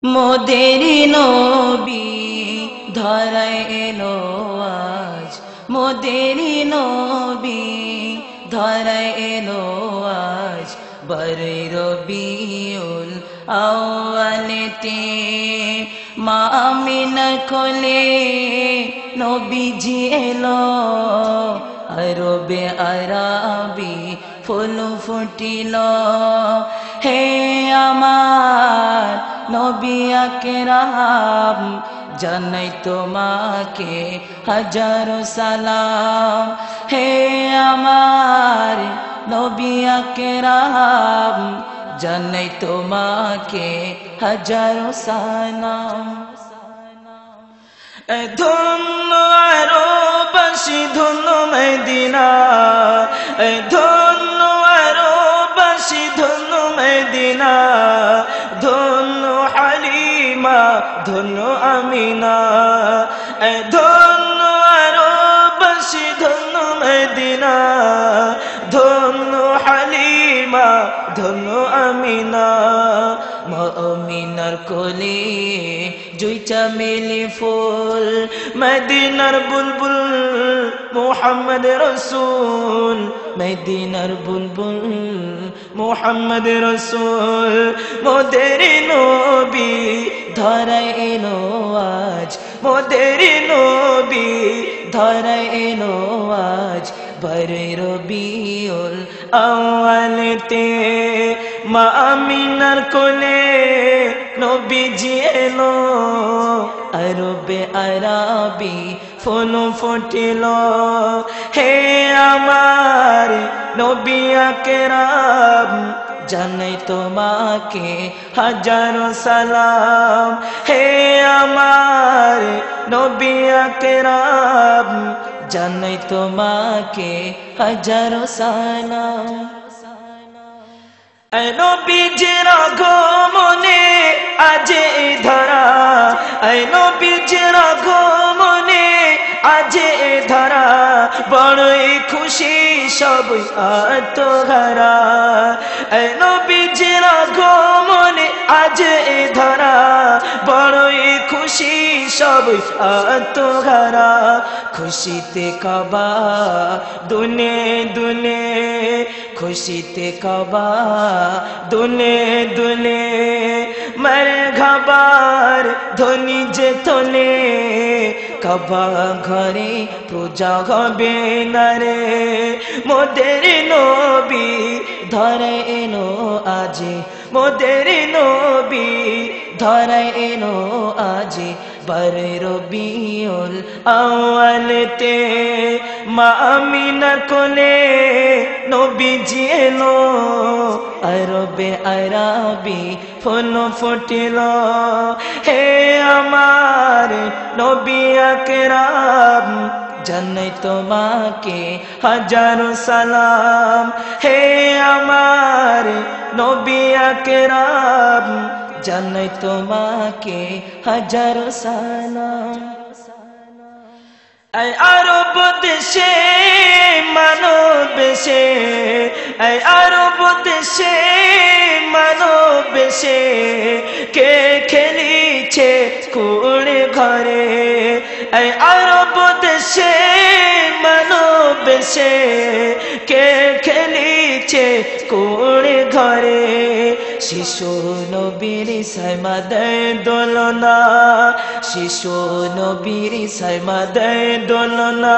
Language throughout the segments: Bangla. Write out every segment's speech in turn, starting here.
মোদেরি নবী ধরায় এলো আজ, মোদেরি নবী ধরায় এলো আজ। বারে রবিউল আউয়ালেতে মা আমিনার কোলে নবীজি এলো। আরবে আরাবি ফুল ফুটিল, হে আমার নবী আকরাম জানাই তোমাকে হাজারো সালাম। হে আমার নবী আকরাম জানাই তোমাকে হাজারো সালাম। ধন্য আরববাসী ধন্য মদিনা, ধন্য আরববাসী ধন্য মদিনা, ধন্য হালিমা ধন্য আমিনা। ধন্য আরববাসী ধন্য মদিনা, ধন্য হালিমা ধন্য আমিনা। মা আমিনার কোলে জুই চামেলি ফুল, মদিনার বুলবুল মুহাম্মদ রসুল, মদিনার বুলবুল মুহাম্মদ রসুল। মোদের নবী ধরায় এলো আজ, মোদের নবী ধরায় এলো আজ। বারে রবিউল আউয়ালেতে মা আমিনার কোলে নবীজি এলো। আরবে আরাবি ফুল ফুটিল, হে আমার নবী আকরাম জানাই তোমাকে হাজারো সালাম। হে আমার নবী আকরাম জানাই তোমাকে হাজারো সালাম। নবীজির আগমনে আজ এই ধরা, নবীজির আগমনে আজ এই ধরা, বড়ই খুশি সব আত্মহারা। নবীজির আগমনে আজ এই ধরা, বড়ই খুশি সব আত্মহারা। খুশিতে কাবা দুনে দুনে, খুশিতে কাবা দুনে দুনে, মারহাবার ধ্বনি যে তোলে। কাবা ঘরে পূজা হবে না রে, মোদের নবী ধরায় এলো আজ, মোদের নবী ধরায় এলো আজ। বারে রবিউল আউয়ালেতে মা আমিনার কোলে নবীজি এলো। আরবে আরাবি ফুল ফুটিল, হে আমার নবী আকরাম জানাই তোমাকে হাজারো সালাম। হে আমার নবী আকরাম জানাই তোমাকে হাজারো সালাম। আরব দেশে মানব সে, আরব দেশে মানব সে, কে খেলিছে কুড়ে ঘরে। আরব দেশে মানব সে, কে খেলিছে কুড়ে ঘরে। শিশু নবীর সাইমাদায় দোলনা, শিশু নবীর সাইমাদায় দোলনা,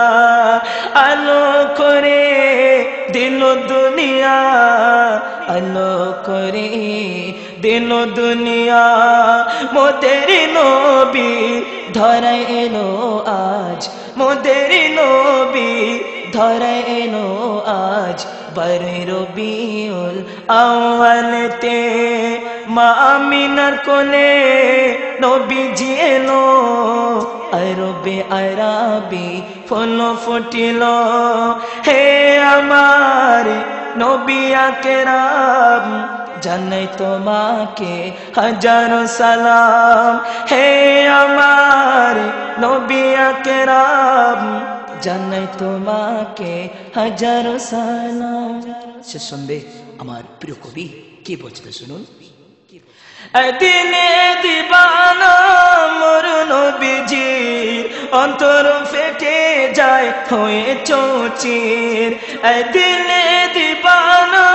আলো করে দিল দুনিয়া, আলো করে দিল দুনিয়া। মোদের নবী ধরায় এলো আজ, মোদের নবী ধরায় এলো আজ। বারে রবিউল আউয়ালেতে মা আমিনার কোলে নবীজি এলো। আরবে আরাবি ফুল ফুটিল, হে আমার নবী আকরাম জানাই তোমাকে হাজারো সালাম। হে আমার নবী আকরাম জানাই তোমাকে হাজারো সালাম। শেষ সন্দেহ আমার প্রিয় কবি কি বলছে শুনুন। দিনে দিবা অন্তর ফেটে যায় হয়ে চৌচির দিলে দিবানা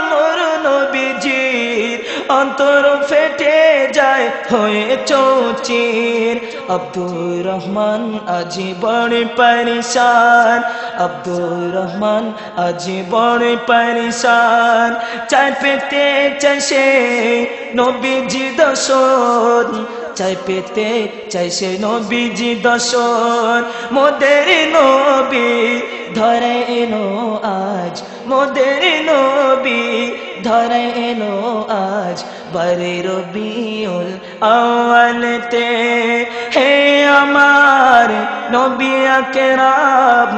মোর নবীজির অন্তর ফেটে যায় হয়ে চৌচির আব্দুর রহমান আজি বড় পরেশান আব্দুর রহমান আজি বড় পরেশান চাই পেতে চাইছে নবীজি দর্শন চাই পেতে চাইছে নবীজি দর্শন মোদের নবী ধরে এলো আজ মোদের নবী ধরে এলো আজ বারে রবিউল আউয়ালতে হে আমার নবী আকরাম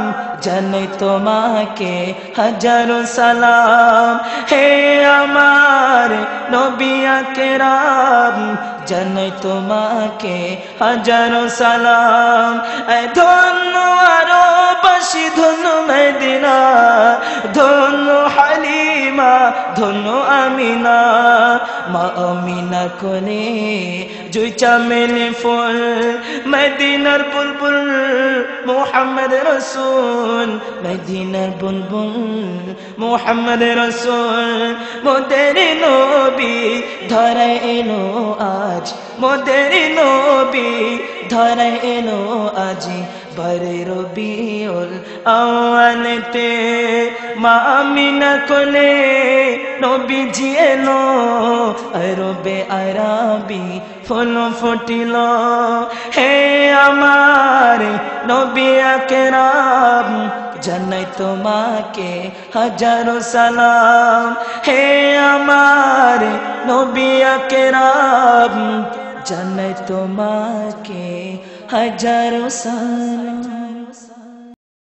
জানাই তোমাকে হাজারো সালাম হে আমার নবী আকরাম জানাই তোমাকে হাজারো সালাম ধন্য আরববাসী ধন্য মদিনা ধন্য হালিমা ধন্য আমিনা মা আমিনা কোলে জুই চামেলি ফুল মদিনার বুলবুল মুহাম্মদ রাসূল মদিনার বুলবুল মুহাম্মদ রাসূল মোদের নবী ধরে এলো আজ মোদের নবী ধরে এলো আজি বারে রবিউল আউয়ালতে মা আমিনা কোলে নবীজি এলো আরবে আরাবি ফুল ফুটিল হে আমার নবী আকরাম জানাই তোমাকে হাজারো সালাম হে আমার নবী আকরাম জানাই তোমাকে হাজারো সালাম।